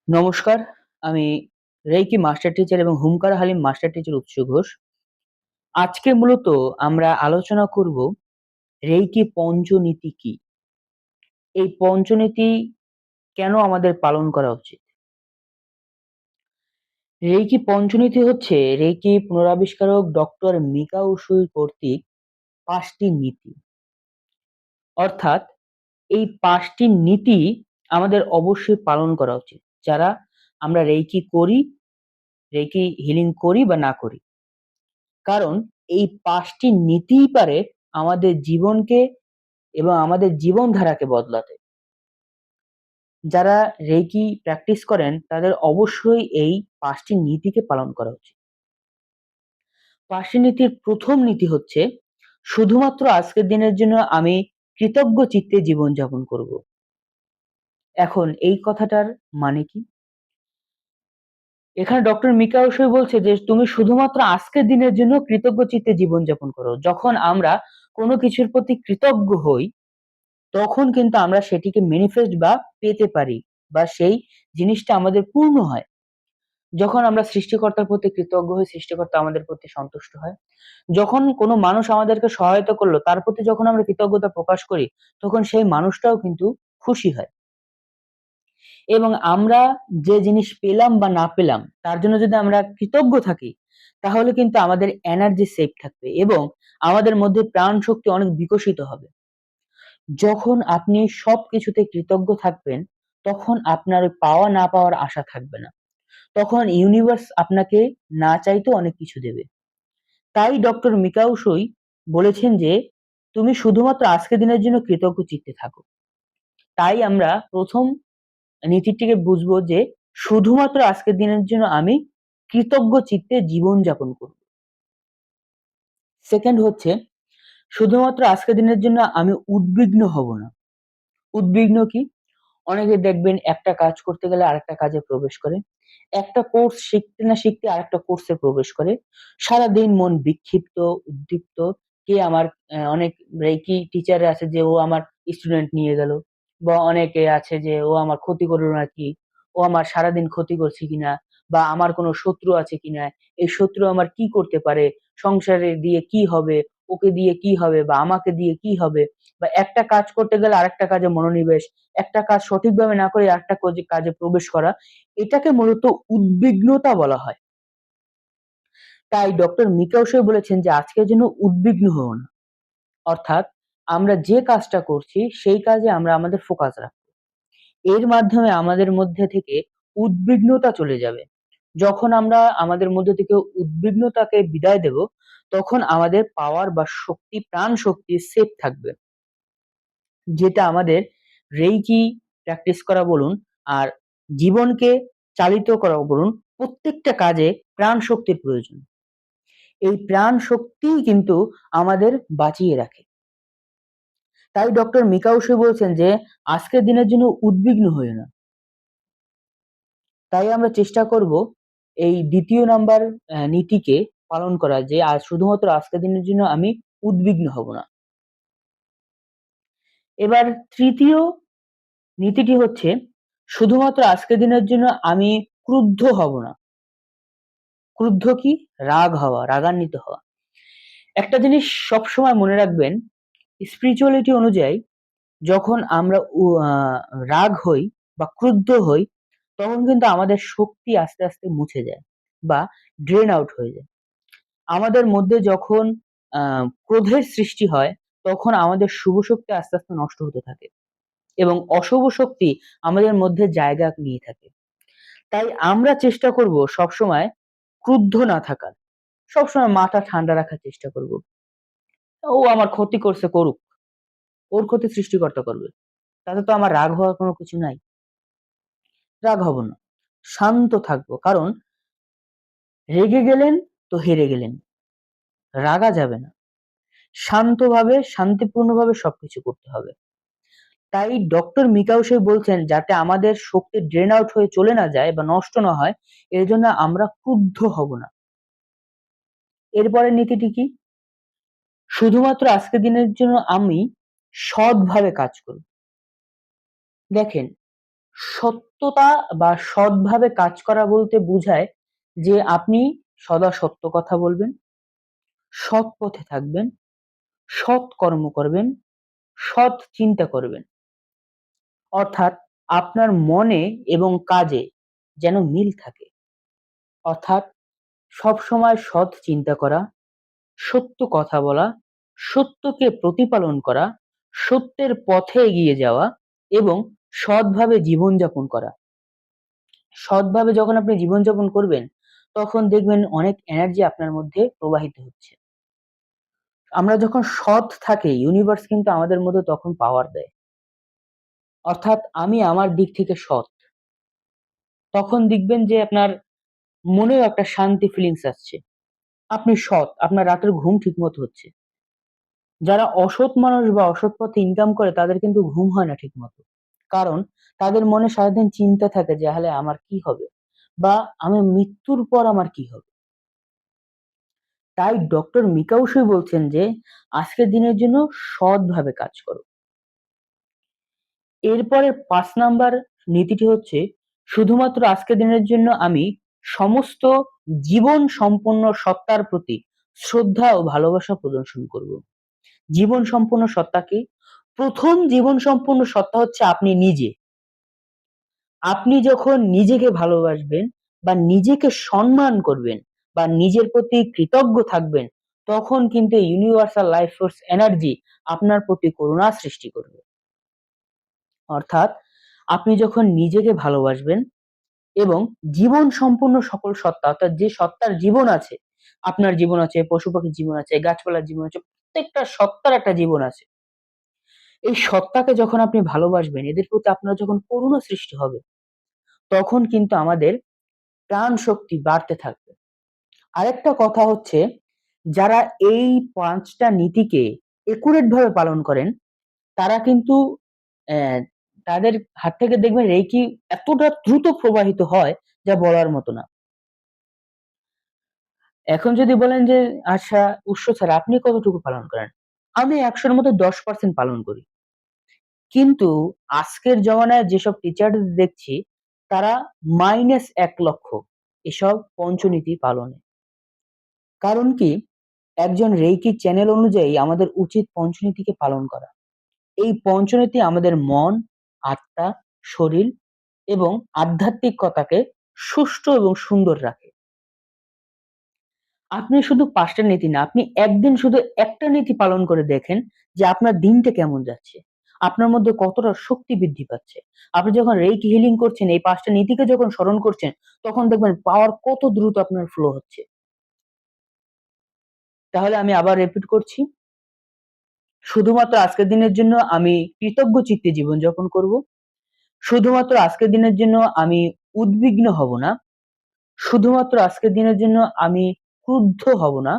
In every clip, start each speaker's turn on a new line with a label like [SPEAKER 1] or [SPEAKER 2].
[SPEAKER 1] নমস্কার, আমি reiki master teacher এবং হুঙ্কার হালিম মাস্টার টিচার উৎস ঘোষ। আজকে মূলত আমরা আলোচনা করব রেইকি পঞ্চনীতি কি? এই পঞ্চনীতি কেন আমাদের পালন করা উচিত? রেইকি পঞ্চনীতি হচ্ছে রেইকি পুনরাবিষ্কারক ডক্টর মিকাও উশুই কর্তৃক ৫টি নীতি। অর্থাৎ এই ৫টি নীতি আমাদের অবশ্যই পালন করা উচিত। যারা আমরা রেইকি করি, রেইকি হিলিং করি বা না করি। কারণ এই ৫টি নীতিই পারে আমাদের জীবনকে এবং আমাদের জীবনধারাকে বদলাতে। যারা রেকি প্র্যাকটিস করেন তাদের অবশ্যই এই ৫টি নীতিকে পালন করা উচিত। ৫টি নীতির ১ম নীতি হচ্ছে, শুধুমাত্র আজকের দিনের জন্য আমি কৃতজ্ঞ চিত্তে জীবনযাপন করব। এখন এই কথাটার মানে কি? এখানে ডক্টর মিকা উশুই বলছে যে তুমি শুধুমাত্র আজকের দিনের জন্য কৃতজ্ঞ চিত্তে জীবনযাপন করো। যখন আমরা কোনো কিছুর প্রতি কৃতজ্ঞ হই তখন কিন্তু আমরা সেটিকে ম্যানিফেস্ট বা পেতে পারি বা সেই জিনিসটা আমাদের পূর্ণ হয়। যখন আমরা সৃষ্টিকর্তার প্রতি কৃতজ্ঞ হই, সৃষ্টিকর্তা আমাদের প্রতি সন্তুষ্ট হয়। যখন কোনো মানুষ আমাদেরকে সহায়তা করলো, তার প্রতি যখন আমরা কৃতজ্ঞতা প্রকাশ করি, তখন সেই মানুষটাও কিন্তু খুশি হয়। এবং আমরা যে জিনিস পেলাম বা না পেলাম, তার জন্য যদি আমরা কৃতজ্ঞ থাকি, তাহলে কিন্তু আমাদের এনার্জি সেভ থাকবে এবং আমাদের মধ্যে প্রাণ শক্তি অনেক বিকশিত হবে। যখন আপনি সবকিছুতে কৃতজ্ঞ থাকবেন, তখন আপনার ওই পাওয়া না পাওয়ার আশা থাকবে না। তখন ইউনিভার্স আপনাকে না চাইতেও অনেক কিছু দেবে। তাই ডক্টর মিকাও উশুই বলেছেন যে, তুমি শুধুমাত্র আজকের দিনের জন্য কৃতজ্ঞ চিত্তে থাকো। তাই আমরা ১ম নীতিটিকে বুঝবো যে, শুধুমাত্র আজকের দিনের জন্য আমি কৃতজ্ঞ চিত্তে জীবনযাপন করব। সেকেন্ড হচ্ছে, শুধুমাত্র আজকের দিনের জন্য আমি উদ্বিগ্ন হব না। উদ্বিগ্ন কি? অনেকে দেখবেন একটা কাজ করতে গেলে আরেকটা কাজে প্রবেশ করে। একটা কোর্স শিখতে না শিখতে আরেকটা কোর্সে প্রবেশ করে। সারাদিন মন বিক্ষিপ্ত, উদ্দীপ্ত। কে আমার অনেক রেকি টিচার আছে যে ও আমার স্টুডেন্ট নিয়ে গেল। বা অনেকে আছে যে ও আমার ক্ষতি করলো নাকি? ও আমার সারাদিন ক্ষতি করছে কিনা? বা আমার কোনো শত্রু আছে কিনা? এই শত্রু আমার কি করতে পারে? সংসারে দিয়ে কি হবে? ওকে দিয়ে কি হবে? বা আমাকে দিয়ে কি হবে? বা একটা কাজ করতে গেলে আরেকটা কাজে মনোনিবেশ। একটা কাজ সঠিকভাবে না করে আরেকটা কাজে প্রবেশ করা, এটাকে মূলত উদ্বিগ্নতা বলা হয়। তাই ডক্টর মিকা উশুই বলেছেন যে আজকের জন্য উদ্বিগ্ন হও না। অর্থাৎ আমরা যে কাজটা করছি সেই কাজে আমরা আমাদের ফোকাস রাখবো। এর মাধ্যমে আমাদের মধ্যে থেকে উদ্বিগ্নতা চলে যাবে। যখন আমরা আমাদের মধ্যে থেকে উদ্বিগ্নতাকে বিদায় দেব, তখন আমাদের পাওয়ার বা শক্তি, প্রাণ শক্তি সেফ থাকবে। যেটা আমাদের রেইকি প্র্যাকটিস করা বলুন আর জীবনকে চালিত করা বলুন, প্রত্যেকটা কাজে প্রাণ শক্তির প্রয়োজন। এই প্রাণ শক্তিই কিন্তু আমাদের বাঁচিয়ে রাখে। তাই ডক্টর মিকা উশুই বলছেন যে আজকের দিনের জন্য উদ্বিগ্ন হইও না। তাই আমরা চেষ্টা করব এই ২য় নাম্বার নীতিকে পালন করা, যে আজ শুধুমাত্র আজকের দিনের জন্য আমি উদ্বিগ্ন হব না। এবার ৩য় নীতিটি হচ্ছে, শুধুমাত্র আজকের দিনের জন্য আমি ক্রুদ্ধ হব না। ক্রুদ্ধ কি? রাগ হওয়া, রাগান্বিত হওয়া। একটা জিনিস সবসময় মনে রাখবেন, স্পিরিচুয়ালিটি অনুযায়ী যখন আমরা রাগ হই বা ক্রুদ্ধ হই, তখন কিন্তু আমাদের শক্তি আস্তে, আস্তে মুছে যায় বা ড্রেন আউট হয়ে যায়। আমাদের মধ্যে যখন ক্রোধের সৃষ্টি হয়, তখন আমাদের শুভ শক্তি আস্তে, আস্তে নষ্ট হতে থাকে এবং অশুভ শক্তি আমাদের মধ্যে জায়গা নিয়ে থাকে। তাই আমরা চেষ্টা করব সবসময় ক্রুদ্ধ না থাকার। সবসময় মাথা ঠান্ডা রাখার চেষ্টা করব। ও আমার ক্ষতি করছে, করুক। ওর ক্ষতি সৃষ্টিকর্তা করবে। তাতে তো আমার রাগ হওয়ার কোনো কিছু নাই। রাগ হব না। শান্ত থাকবো। কারণ রেগে গেলেন তো হেরে গেলেন। রাগা যাবে না। শান্তভাবে, শান্তিপূর্ণভাবে সবকিছু করতে হবে। তাই ডক্টর মিকা উশুই বলছেন, যাতে আমাদের শক্তি ড্রেন আউট হয়ে চলে না যায় বা নষ্ট না হয়, এজন্য আমরা ক্রুদ্ধ হব না। এরপরের নীতিটি কি? শুধুমাত্র আজকের দিনের জন্য আমি সৎভাবে কাজ করব। দেখেন, সত্যতা বা সৎভাবে কাজ করা বলতে বোঝায় যে আপনি সদা সত্য কথা বলবেন, সৎ পথে থাকবেন, সৎ কর্ম করবেন, সৎ চিন্তা করবেন। অর্থাৎ আপনার মনে এবং কাজে যেন মিল থাকে। অর্থাৎ সবসময় সৎ চিন্তা করা, সত্য কথা বলা, সত্যকে প্রতিপালন করা, সত্যের পথে এগিয়ে যাওয়া এবং সৎভাবে জীবনযাপন করা। সৎভাবে যখন আপনি জীবনযাপন করবেন, তখন দেখবেন অনেক এনার্জি আপনার মধ্যে প্রবাহিত হচ্ছে। আমরা যখন সৎ থাকি, ইউনিভার্স কিন্তু আমাদের মধ্যে তখন পাওয়ার দেয়। অর্থাৎ আমি আমার দিক থেকে সৎ। তখন দেখবেন যে আপনার মনেও একটা শান্তি ফিলিংস আসছে। আপনি সৎ, আপনার রাতের ঘুম ঠিকমতো হচ্ছে। যারা অসৎ মানুষ বা অসৎ পথে ইনকাম করে তাদের কিন্তু ঘুম হয় না ঠিকমতো। কারণ তাদের মনে সারাদিন চিন্তা থাকে যে হলে আমার কি হবে? বা আমি মৃত্যুর পর আমার কি হবে? তাই ডক্টর মিকাউসই বলছেন যে আজকের দিনের জন্য সৎভাবে কাজ করো। এরপরে ৫ নাম্বার নীতিটি হচ্ছে শুধুমাত্র আজকের দিনের জন্য আমি সমস্ত জীবন সম্পন্ন সত্তার প্রতি শ্রদ্ধা ও ভালোবাসা প্রদর্শন করব। জীবন সম্পন্ন সত্তা কি? ১ম জীবন সম্পন্ন সত্তা হচ্ছে আপনি নিজে। আপনি যখন নিজেকে ভালোবাসবেন বা নিজেকে সম্মান করবেন বা নিজের প্রতি কৃতজ্ঞ থাকবেন, তখন কিন্তু ইউনিভার্সাল লাইফ ফোর্স এনার্জি আপনার প্রতি করুণা সৃষ্টি করবে। অর্থাৎ আপনি যখন নিজেকে ভালোবাসবেন এবং জীবন সম্পূর্ণ সকল সত্তা অর্থাৎ যে সত্তার জীবন আছে, আপনার জীবন আছে, পশু-পাখির জীবন আছে, গাছপালার জীবন আছে, প্রত্যেকটা সত্তার একটা জীবন আছে। এই সত্তাকে যখন আপনি ভালোবাসবেন, এদের প্রতি আপনার যখন করুণা সৃষ্টি হবে, তখন কিন্তু আমাদের প্রাণ শক্তি বাড়তে থাকবে। আরেকটা কথা হচ্ছে, যারা এই ৫ টা নীতিকে একুরেট ভাবে পালন করেন, তারা কিন্তু অ্যা তাদের হাত থেকে দেখবেন রেইকি এতটা দ্রুত প্রবাহিত হয় যা বলার মতো না। এখন যদি বলেন যে আচ্ছা উৎস ছাড়া আপনি কতটুকু পালন করেন? আমি ১০০ র মধ্যে ১০% পালন করি। কিন্তু আজকের জমানায় যেসব টিচারদের দেখছি তারা -১,০০,০০০ এসব পঞ্চনীতি পালনে। কারণ কি? একজন রেইকি চ্যানেল অনুযায়ী আমাদের উচিত পঞ্চনীতিকে পালন করা। এই পঞ্চনীতি আমাদের মন, আত্মা, শরীর এবং আধ্যাত্মিকতাকে সুষ্ঠু এবং সুন্দর রাখে। আপনি শুধু ৫ টা নীতি না, আপনি একদিন শুধু একটা নীতি পালন করে দেখেন যে আপনার দিনটা কেমন যাচ্ছে। আপনার মধ্যে কতটা শক্তি বৃদ্ধি পাচ্ছে। আপনি যখন রেইকি হিলিং করছেন, এই ৫ টা নীতিকে যখন স্মরণ করছেন, তখন দেখবেন পাওয়ার কত দ্রুত আপনার ফ্লো হচ্ছে। তাহলে আমি আবার রিপিট করছি। শুধুমাত্র আজকের দিনের জন্য আমি কৃতজ্ঞ চিত্তে জীবনযাপন করব। শুধুমাত্র আজকের দিনের জন্য আমি উদ্বিগ্ন হব না। শুধুমাত্র আজকের দিনের জন্য আমি ক্রুদ্ধ হব না।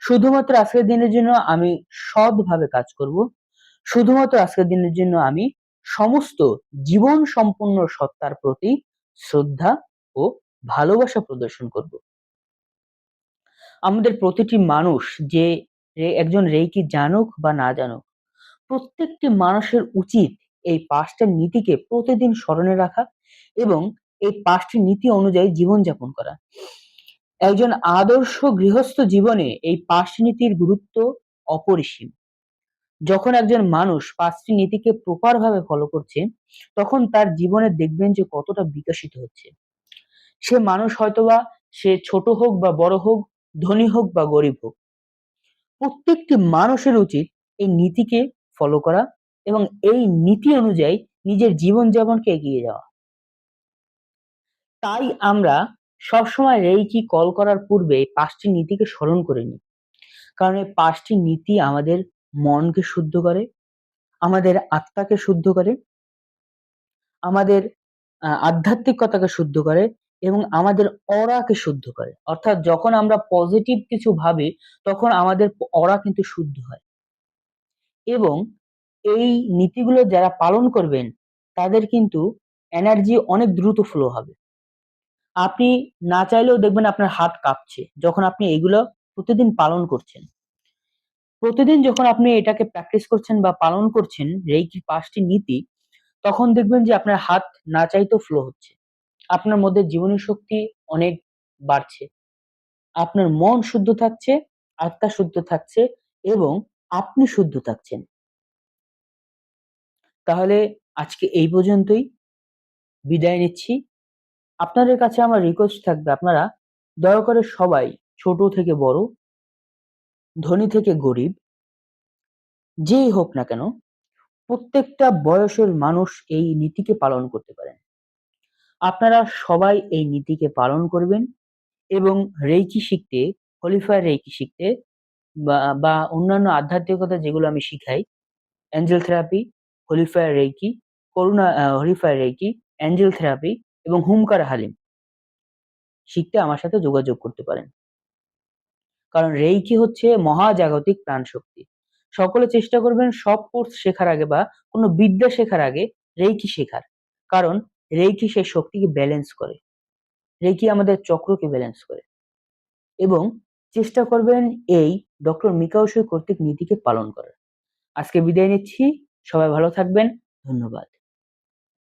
[SPEAKER 1] শুধুমাত্র আজকের দিনের জন্য আমি সৎভাবে কাজ করব। শুধুমাত্র আজকের দিনের জন্য আমি সমস্ত জীবন সম্পন্ন সত্তার প্রতি শ্রদ্ধা ও ভালোবাসা প্রদর্শন করব। আমাদের প্রতিটি মানুষ যে একজন রেইকি জানুক বা না জানুক, প্রত্যেকটি মানুষের উচিত এই ৫ টা নীতিকে প্রতিদিন স্মরণে রাখা এবং এই ৫ টি নীতি অনুযায়ী জীবনযাপন করা। একজন আদর্শ গৃহস্থ জীবনে এই ৫ টি নীতির গুরুত্ব অপরিসীম। যখন একজন মানুষ ৫ টি নীতিকে প্রপার ভাবে ফলো করছে, তখন তার জীবনে দেখবেন যে কতটা বিকশিত হচ্ছে। সে মানুষ হয়তোবা সে ছোট হোক বা বড় হোক, ধনী হোক বা গরিব হোক। প্রত্যেকটি মানুষের উচিত এই নীতিকে ফলো করা এবং এই নীতি অনুযায়ী নিজের জীবনযাপনকে এগিয়ে যাওয়া। তাই আমরা সবসময় রেইকি কল করার পূর্বে এই ৫ টি নীতিকে স্মরণ করে নিই। কারণ এই ৫ টি নীতি আমাদের মনকে শুদ্ধ করে, আমাদের আত্মাকে শুদ্ধ করে, আমাদের আধ্যাত্মিকতাকে শুদ্ধ করে এবং আমাদের অরাকে শুদ্ধ করে। অর্থাৎ যখন আমরা পজিটিভ কিছু ভাবি, তখন আমাদের অরা কিন্তু শুদ্ধ হয়। এবং এই নীতিগুলো যারা পালন করবেন, তাদের কিন্তু এনার্জি অনেক দ্রুত ফ্লো হবে। আপনি না চাইলেও দেখবেন আপনার হাত কাঁপছে, যখন আপনি এগুলো প্রতিদিন পালন করছেন। প্রতিদিন যখন আপনি এটাকে প্র্যাকটিস করছেন বা পালন করছেন রেইকির ৫ টি নীতি, তখন দেখবেন যে আপনার হাত না চাইতেও ফ্লো হচ্ছে। আপনার মধ্যে জীবনী শক্তি অনেক বাড়ছে। আপনার মন শুদ্ধ থাকছে, আত্মা শুদ্ধ থাকছে এবং আপনি শুদ্ধ থাকছেন। তাহলে আজকে এই পর্যন্তই। বিদায় নিচ্ছি। আপনাদের কাছে আমার রিকোয়েস্ট থাকবে, আপনারা দয়া করে সবাই, ছোট থেকে বড়, ধনী থেকে গরিব, যেই হোক না কেন, প্রত্যেকটা বয়সের মানুষ এই নীতিকে পালন করতে পারেন। আপনারা সবাই এই নীতিকে পালন করবেন এবং রেইকি শিখতে, হলিফায়ার রেইকি শিখতে বা অন্যান্য আধ্যাত্মিকতা যেগুলো আমি শিখাই, angel therapy, holy fire reiki, holy fire reiki, angel therapy এবং হুমকার হালিম শিখতে আমার সাথে যোগাযোগ করতে পারেন। কারণ রেইকি হচ্ছে মহাজাগতিক প্রাণশক্তি। সকলে চেষ্টা করবেন সব কোর্স শেখার আগে বা কোনো বিদ্যা শেখার আগে রেইকি শেখার। কারণ রেইকি সেই শক্তিকে ব্যালেন্স করে। রেইকি আমাদের চক্রকে ব্যালেন্স করে এবং চেষ্টা করবেন এই ডক্টর মিকাও উশির কর্তৃক নীতিকে পালন করার। আজকে বিদায় নিচ্ছি। সবাই ভালো থাকবেন। ধন্যবাদ।